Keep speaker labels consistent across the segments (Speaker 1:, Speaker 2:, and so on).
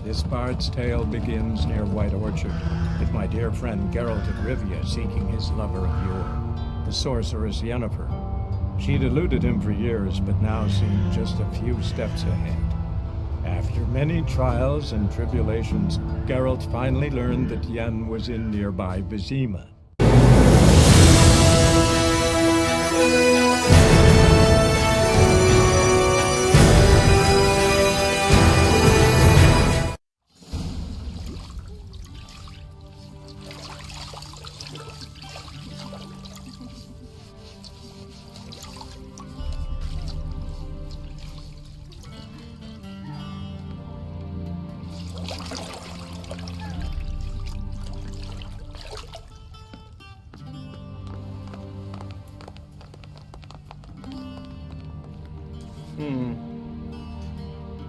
Speaker 1: This bard's tale begins near White Orchard, with my dear friend Geralt of Rivia seeking his lover of yore, the sorceress Yennefer. She'd eluded him for years, but now seemed just a few steps ahead. After many trials and tribulations, Geralt finally learned that Yen was in nearby Vizima.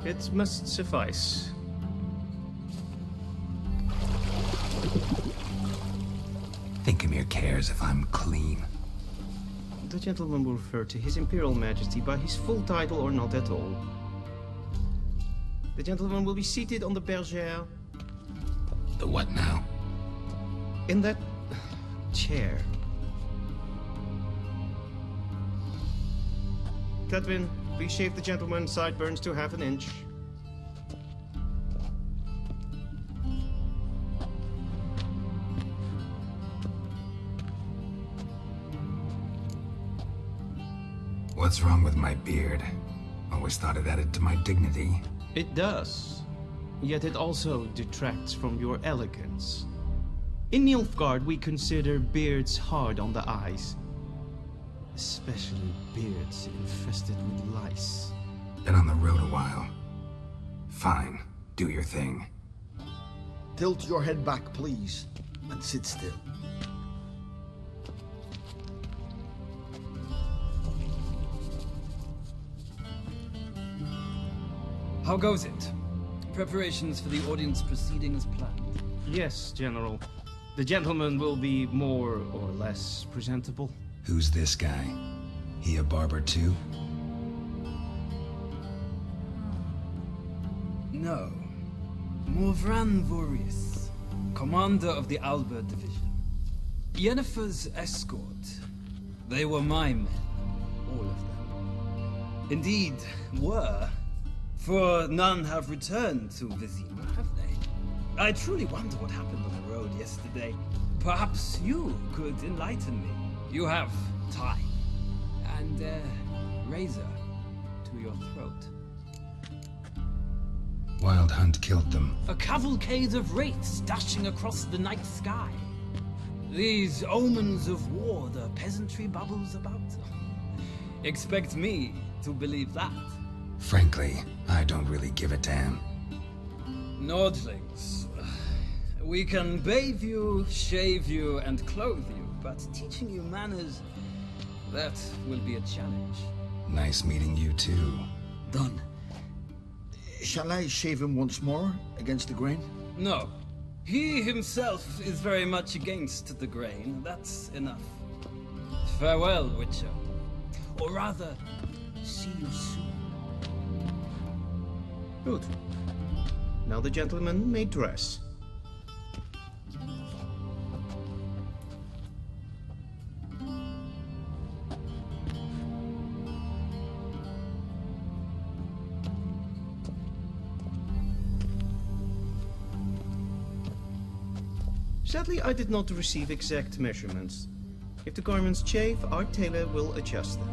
Speaker 2: It must suffice.
Speaker 3: Thinkemere cares if I'm clean.
Speaker 2: The gentleman will refer to His Imperial Majesty by his full title or not at all. The gentleman will be seated on the bergère.
Speaker 3: The what now?
Speaker 2: In that chair. Cledwyn, please shave the gentleman's sideburns to half an inch.
Speaker 3: What's wrong with my beard? Always thought it added to my dignity.
Speaker 2: It does. Yet it also detracts from your elegance. In Nilfgaard, we consider beards hard on the eyes. Especially beards infested with lice.
Speaker 3: Been on the road a while. Fine, do your thing.
Speaker 4: Tilt your head back, please, and sit still.
Speaker 5: How goes it? Preparations for the audience proceeding as planned?
Speaker 2: Yes, General. The gentleman will be more or less presentable.
Speaker 3: Who's this guy? He a barber too?
Speaker 5: No. Morvran Vorius, commander of the Alba Division. Yennefer's escort. They were my men, all of them. Indeed, were. For none have returned to Vizima, have they? I truly wonder what happened on the road yesterday. Perhaps you could enlighten me. You have time. And razor to your throat.
Speaker 3: Wild Hunt killed them.
Speaker 5: A cavalcade of wraiths dashing across the night sky. These omens of war the peasantry babbles about. Expect me to believe that.
Speaker 3: Frankly, I don't really give a damn.
Speaker 5: Nordlings. We can bathe you, shave you, and clothe you, but teaching you manners, that will be a challenge.
Speaker 3: Nice meeting you too.
Speaker 4: Done. Shall I shave him once more, against the grain?
Speaker 5: No. He himself is very much against the grain. That's enough. Farewell, Witcher. Or rather, see you soon.
Speaker 2: Good. Now the gentleman may dress. Sadly, I did not receive exact measurements. If the garments chafe, our tailor will adjust them.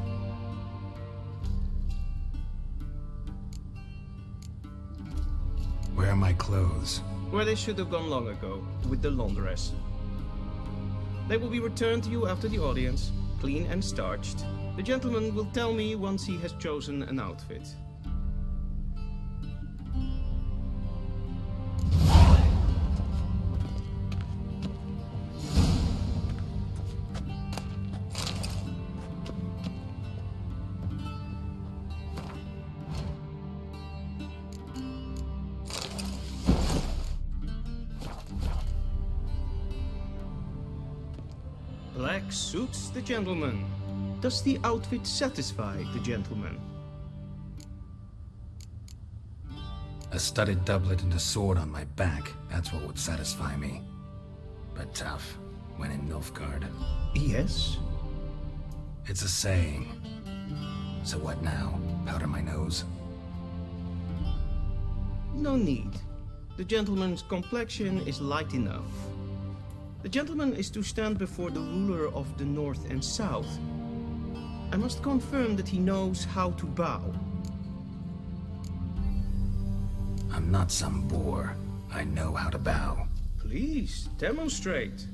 Speaker 3: Where are my clothes?
Speaker 2: Where they should have gone long ago, with the laundress. They will be returned to you after the audience, clean and starched. The gentleman will tell me once he has chosen an outfit. Black suits the gentleman. Does the outfit satisfy the gentleman?
Speaker 3: A studded doublet and a sword on my back, that's what would satisfy me. But tough, when in Nilfgaard.
Speaker 2: Yes?
Speaker 3: It's a saying. So what now? Powder my nose?
Speaker 2: No need. The gentleman's complexion is light enough. The gentleman is to stand before the ruler of the North and South. I must confirm that he knows how to bow.
Speaker 3: I'm not some boor. I know how to bow.
Speaker 2: Please, demonstrate.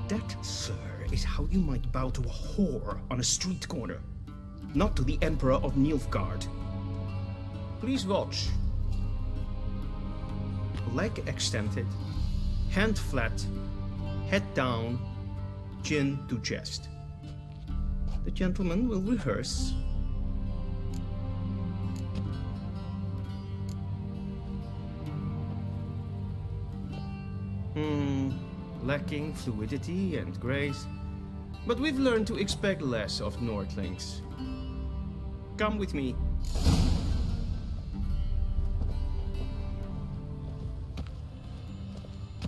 Speaker 2: That, sir, is how you might bow to a whore on a street corner, not to the Emperor of Nilfgaard. Please watch. Leg extended, hand flat, head down, chin to chest. The gentleman will rehearse. Lacking fluidity and grace, but we've learned to expect less of Nordlings. Come with me.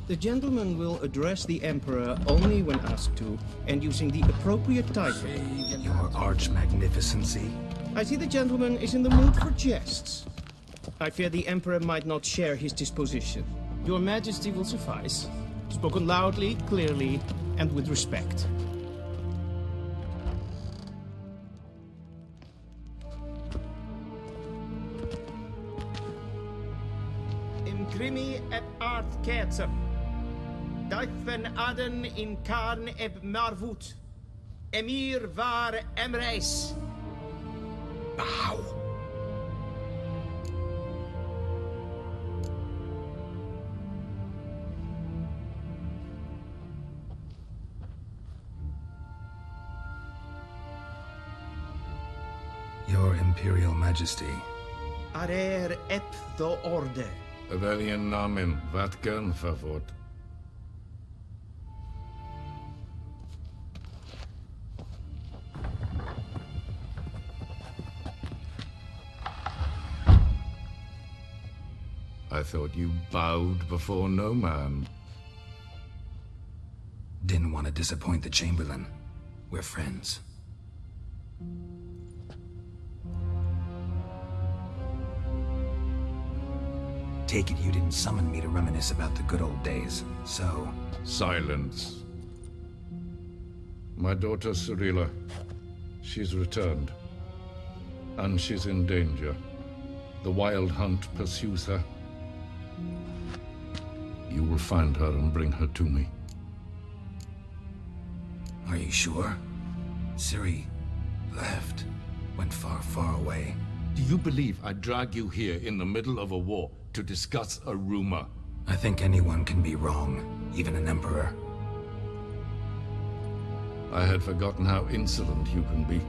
Speaker 2: The gentleman will address the Emperor only when asked to, and using the appropriate title.
Speaker 3: Your arch-magnificency?
Speaker 2: I see the gentleman is in the mood for jests. I fear the Emperor might not share his disposition. Your Majesty will suffice. Spoken loudly, clearly, and with respect. Imprimi et art ketzer. Duifen aden in karn eb marvut. Emir var emreis.
Speaker 3: Bow! Your Imperial Majesty.
Speaker 2: Arer ep do orde.
Speaker 6: Welchen Namen, wat gern verwort? I thought you bowed before no man.
Speaker 3: Didn't want to disappoint the Chamberlain. We're friends. Take it you didn't summon me to reminisce about the good old days, so...
Speaker 6: Silence. My daughter Cyrilla, she's returned. And she's in danger. The Wild Hunt pursues her. You will find her and bring her to me.
Speaker 3: Are you sure? Ciri left. Went far, far away.
Speaker 6: Do you believe I'd drag you here in the middle of a war to discuss a rumor?
Speaker 3: I think anyone can be wrong, even an emperor.
Speaker 6: I had forgotten how insolent you can be.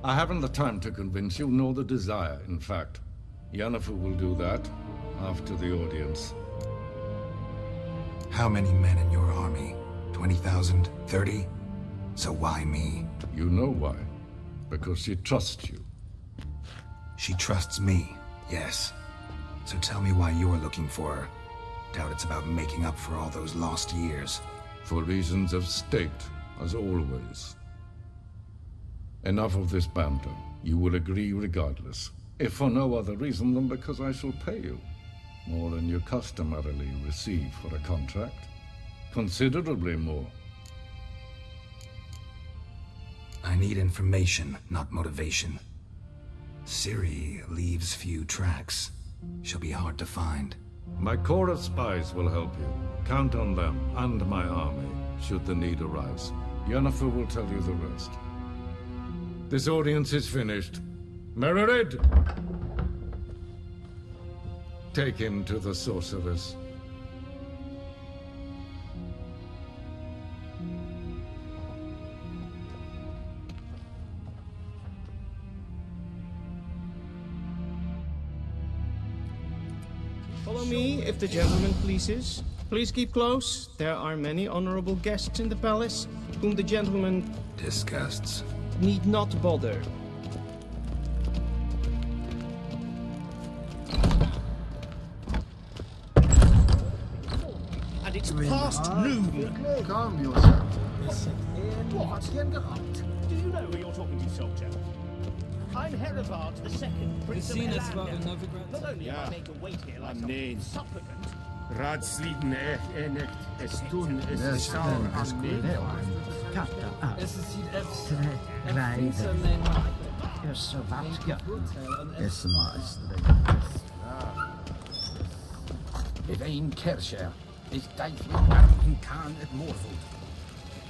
Speaker 6: I haven't the time to convince you, nor the desire, in fact. Yennefer will do that after the audience.
Speaker 3: How many men in your army? 20,000? 30? So why me?
Speaker 6: You know why. Because she trusts you.
Speaker 3: She trusts me, yes. So tell me why you're looking for her. Doubt it's about making up for all those lost years.
Speaker 6: For reasons of state, as always. Enough of this banter. You will agree regardless. If for no other reason than because I shall pay you. More than you customarily receive for a contract. Considerably more.
Speaker 3: I need information, not motivation. Ciri leaves few tracks. She'll be hard to find.
Speaker 6: My corps of spies will help you. Count on them, and my army, should the need arise. Yennefer will tell you the rest. This audience is finished. Mererid! Take him to the sorceress.
Speaker 2: Follow me, if the gentleman pleases. Please keep close. There are many honorable guests in the palace, whom the gentleman
Speaker 3: Disgusts.
Speaker 2: need not bother.
Speaker 7: Just past noon.
Speaker 8: Calm yourself.
Speaker 7: What? Do you know who you're talking to, soldier? I'm Herivard II, Prince of Elandia. Not only am I made to wait here like some supplicant.
Speaker 8: Radsliden enecht, es tun, es
Speaker 9: Lös
Speaker 8: saur
Speaker 9: den
Speaker 8: an
Speaker 9: eskordeon. Katta upp. Träd. Öss och vatka. Es
Speaker 10: If ein Kerscher is deifling arm kan et morfut.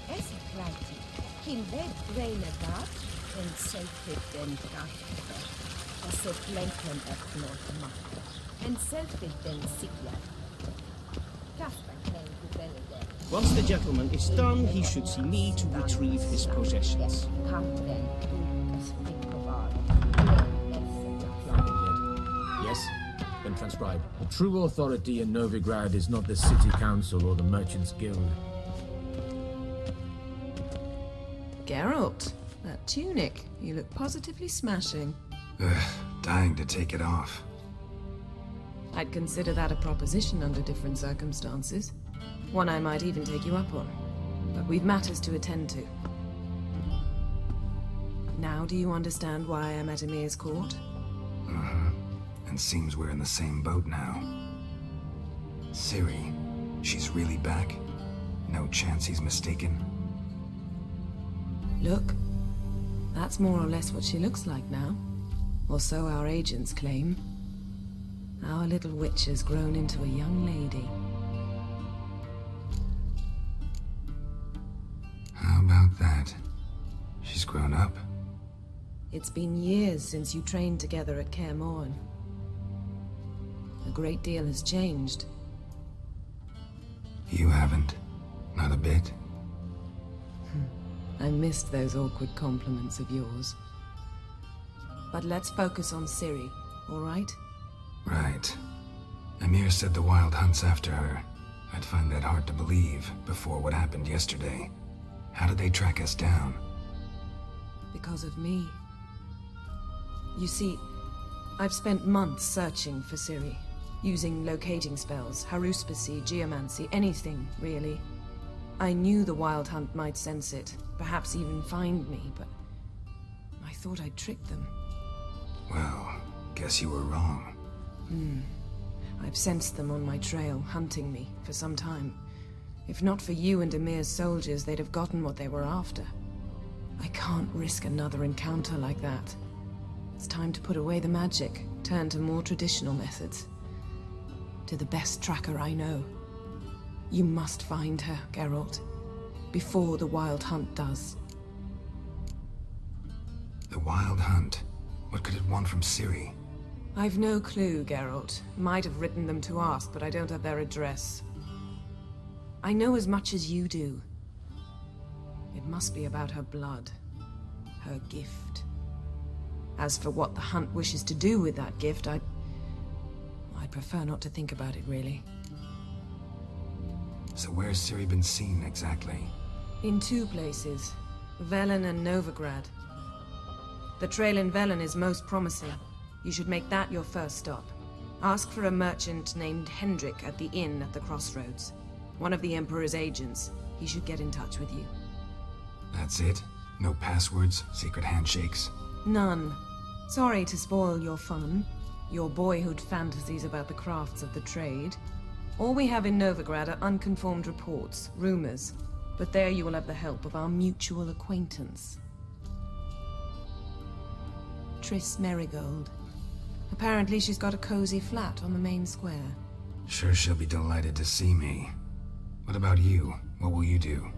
Speaker 11: Es krati. Kin ved reine gat, en selfit den krafte. Og så blenken et nåt makke. En selfit den sikla. Kasper klein på bellige.
Speaker 2: Once the gentleman is done, he should see me to retrieve his possessions.
Speaker 11: Kapten ukas flickovar.
Speaker 12: Yes, then transcribe. True authority in Novigrad is not the city council or the merchants guild.
Speaker 13: Geralt, that tunic. You look positively smashing.
Speaker 3: Dying to take it off.
Speaker 13: I'd consider that a proposition under different circumstances. One I might even take you up on. But we've matters to attend to. Now do you understand why I'm at Emir's court?
Speaker 3: And seems we're in the same boat now. Ciri, she's really back? No chance he's mistaken?
Speaker 13: Look, that's more or less what she looks like now. Or so our agents claim. Our little witch has grown into a young lady.
Speaker 3: How about that? She's grown up?
Speaker 13: It's been years since you trained together at Kaer Morhen. A great deal has changed.
Speaker 3: You haven't. Not a bit.
Speaker 13: I missed those awkward compliments of yours. But let's focus on Ciri, all right?
Speaker 3: Right. Emir said the Wild Hunt's after her. I'd find that hard to believe before what happened yesterday. How did they track us down?
Speaker 13: Because of me. You see, I've spent months searching for Ciri, using locating spells, haruspicy, geomancy, anything, really. I knew the Wild Hunt might sense it, perhaps even find me, but I thought I'd tricked them.
Speaker 3: Well, guess you were wrong.
Speaker 13: I've sensed them on my trail, hunting me, for some time. If not for you and Emir's soldiers, they'd have gotten what they were after. I can't risk another encounter like that. It's time to put away the magic, turn to more traditional methods. To the best tracker I know. You must find her, Geralt. Before the Wild Hunt does.
Speaker 3: The Wild Hunt? What could it want from Ciri?
Speaker 13: I've no clue, Geralt. Might have written them to ask, but I don't have their address. I know as much as you do. It must be about her blood. Her gift. As for what the Hunt wishes to do with that gift, I'd prefer not to think about it, really.
Speaker 3: So where's Ciri been seen, exactly?
Speaker 13: In two places. Velen and Novigrad. The trail in Velen is most promising. You should make that your first stop. Ask for a merchant named Hendrik at the inn at the crossroads. One of the Emperor's agents. He should get in touch with you.
Speaker 3: That's it? No passwords, secret handshakes?
Speaker 13: None. Sorry to spoil your fun. Your boyhood fantasies about the crafts of the trade. All we have in Novigrad are unconfirmed reports, rumors. But there you will have the help of our mutual acquaintance. Triss Merigold. Apparently she's got a cozy flat on the main square.
Speaker 3: Sure she'll be delighted to see me. What about you? What will you do?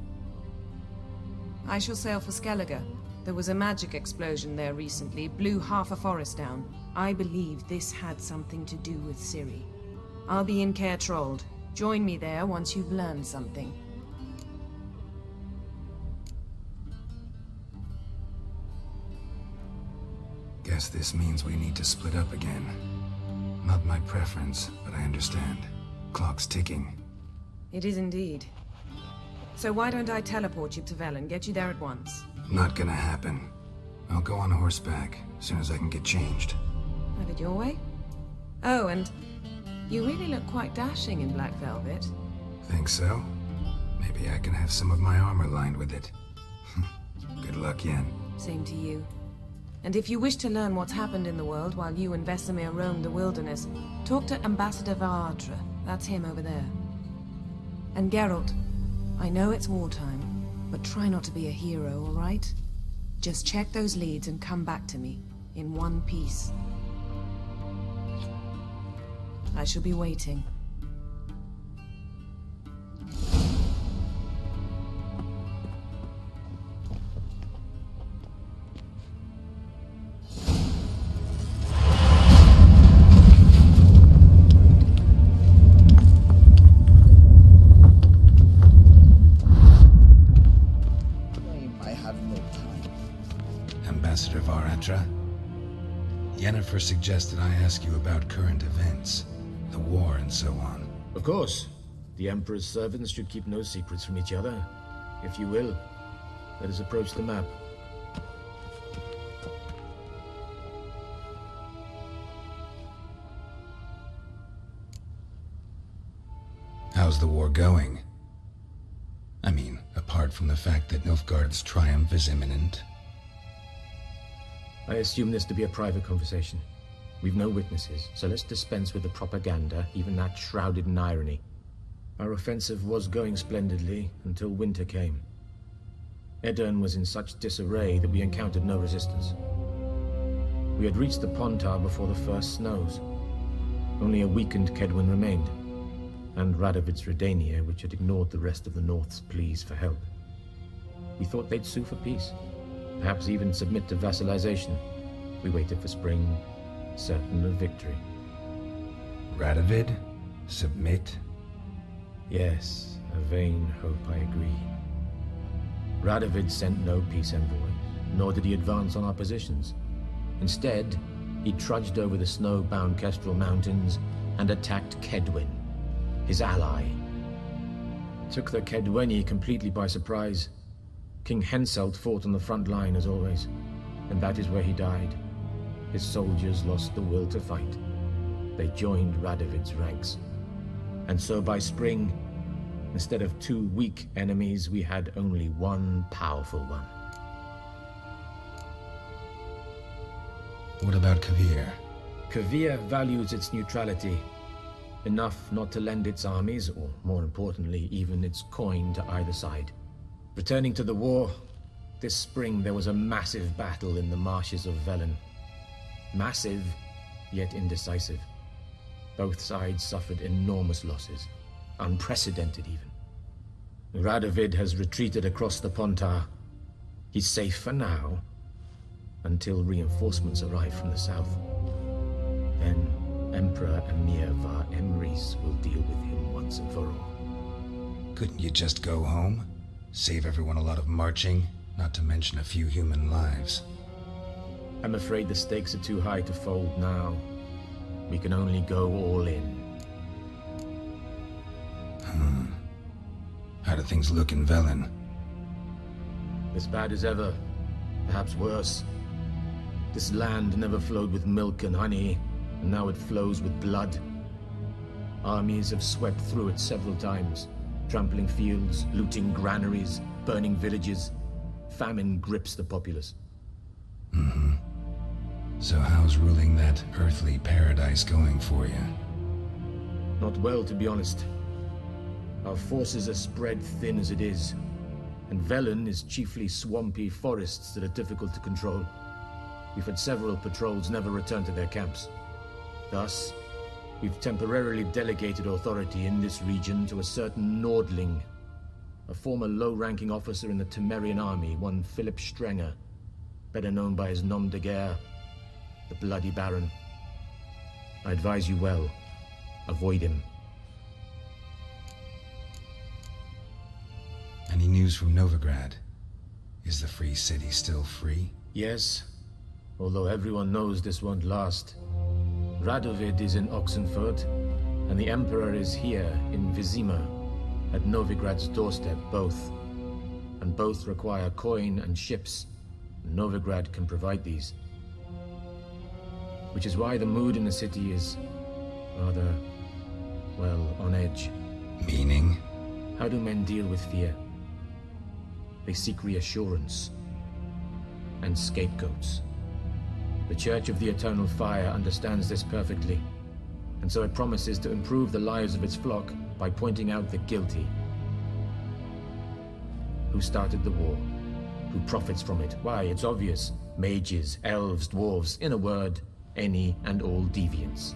Speaker 13: I shall sail for Skellige. There was a magic explosion there recently, blew half a forest down. I believe this had something to do with Ciri. I'll be in Caer Trold. Join me there once you've learned something.
Speaker 3: Guess this means we need to split up again. Not my preference, but I understand. Clock's ticking.
Speaker 13: It is indeed. So why don't I teleport you to Velen, get you there at once?
Speaker 3: Not gonna happen. I'll go on horseback, as soon as I can get changed.
Speaker 13: Have it your way? Oh, and you really look quite dashing in black velvet.
Speaker 3: Think so? Maybe I can have some of my armor lined with it. Good luck, Yen.
Speaker 13: Same to you. And if you wish to learn what's happened in the world while you and Vesemir roamed the wilderness, talk to Ambassador Varatra. That's him over there. And Geralt, I know it's wartime, but try not to be a hero, all right? Just check those leads and come back to me, in one piece. I shall be waiting.
Speaker 3: Ambassador Varatra, Yennefer suggested I ask you about current events, the war and so on.
Speaker 12: Of course. The Emperor's servants should keep no secrets from each other. If you will, let us approach the map.
Speaker 3: How's the war going? I mean, apart from the fact that Nilfgaard's triumph is imminent.
Speaker 12: I assume this to be a private conversation. We've no witnesses, so let's dispense with the propaganda, even that shrouded in irony. Our offensive was going splendidly until winter came. Edirn was in such disarray that we encountered no resistance. We had reached the Pontar before the first snows. Only a weakened Kedwin remained, and Radovid's Redania, which had ignored the rest of the North's pleas for help. We thought they'd sue for peace, perhaps even submit to vassalization. We waited for spring, certain of victory.
Speaker 3: Radovid? Submit?
Speaker 12: Yes, a vain hope, I agree. Radovid sent no peace envoys, nor did he advance on our positions. Instead, he trudged over the snow-bound Kestrel Mountains and attacked Kedwin, his ally. Took the Kedweni completely by surprise. King Henselt fought on the front line as always, and that is where he died. His soldiers lost the will to fight. They joined Radovid's ranks. And so by spring, instead of 2 weak enemies, we had only one powerful one.
Speaker 3: What about Kavir?
Speaker 12: Kavir values its neutrality, enough not to lend its armies, or more importantly, even its coin to either side. Returning to the war, this spring there was a massive battle in the marshes of Velen. Massive, yet indecisive. Both sides suffered enormous losses, unprecedented even. Radovid has retreated across the Pontar. He's safe for now, until reinforcements arrive from the south. Then Emperor Emir var Emrys will deal with him once and for all.
Speaker 3: Couldn't you just go home? Save everyone a lot of marching, not to mention a few human lives.
Speaker 12: I'm afraid the stakes are too high to fold now. We can only go all in.
Speaker 3: How do things look in Velen?
Speaker 12: As bad as ever, perhaps worse. This land never flowed with milk and honey, and now it flows with blood. Armies have swept through it several times, trampling fields, looting granaries, burning villages. Famine grips the populace.
Speaker 3: So how's ruling that earthly paradise going for you?
Speaker 12: Not well, to be honest. Our forces are spread thin as it is, and Velen is chiefly swampy forests that are difficult to control. We've had several patrols never return to their camps. Thus, we've temporarily delegated authority in this region to a certain Nordling, a former low-ranking officer in the Temerian army, one Philip Strenger, better known by his nom de guerre, the Bloody Baron. I advise you well. Avoid him.
Speaker 3: Any news from Novigrad? Is the free city still free?
Speaker 12: Yes, although everyone knows this won't last. Radovid is in Oxenfurt, and the Emperor is here in Vizima, at Novigrad's doorstep, both. And both require coin and ships. Novigrad can provide these. Which is why the mood in the city is rather, well, on edge.
Speaker 3: Meaning?
Speaker 12: How do men deal with fear? They seek reassurance and scapegoats. The Church of the Eternal Fire understands this perfectly, and so it promises to improve the lives of its flock by pointing out the guilty. Who started the war? Who profits from it? Why, it's obvious. Mages, elves, dwarves, in a word, any and all deviants.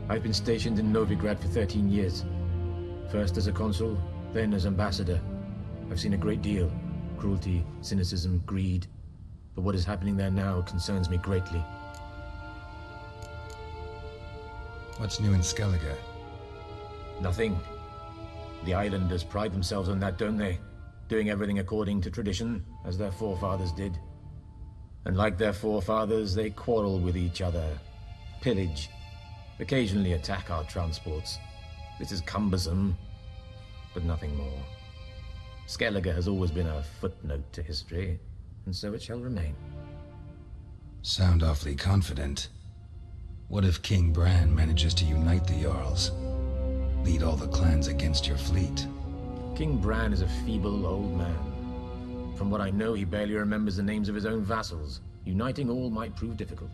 Speaker 12: I've been stationed in Novigrad for 13 years. First as a consul, then as ambassador. I've seen a great deal. Cruelty, cynicism, greed. But what is happening there now concerns me greatly.
Speaker 3: What's new in Skellige?
Speaker 12: Nothing. The islanders pride themselves on that, don't they? Doing everything according to tradition, as their forefathers did. And like their forefathers, they quarrel with each other, pillage, occasionally attack our transports. This is cumbersome, but nothing more. Skellige has always been a footnote to history, and so it shall remain.
Speaker 3: Sound awfully confident. What if King Bran manages to unite the Jarls? Lead all the clans against your fleet?
Speaker 12: King Bran is a feeble old man. From what I know, he barely remembers the names of his own vassals. Uniting all might prove difficult.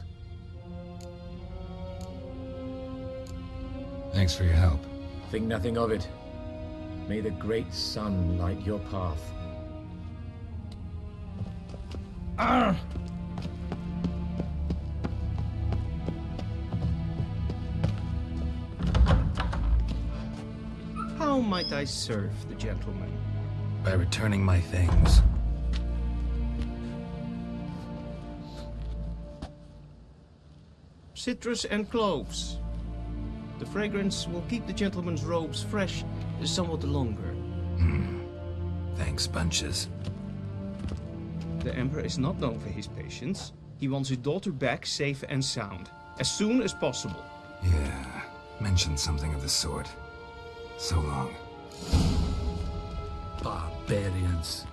Speaker 3: Thanks for your help.
Speaker 12: Think nothing of it. May the great sun light your path.
Speaker 2: Arr! How might I serve the gentleman?
Speaker 3: By returning my things.
Speaker 2: Citrus and cloves. The fragrance will keep the gentleman's robes fresh somewhat longer.
Speaker 3: Thanks, bunches.
Speaker 2: The Emperor is not known for his patience. He wants his daughter back safe and sound, as soon as possible.
Speaker 3: Yeah, mentioned something of the sort. So long.
Speaker 10: Barbarians.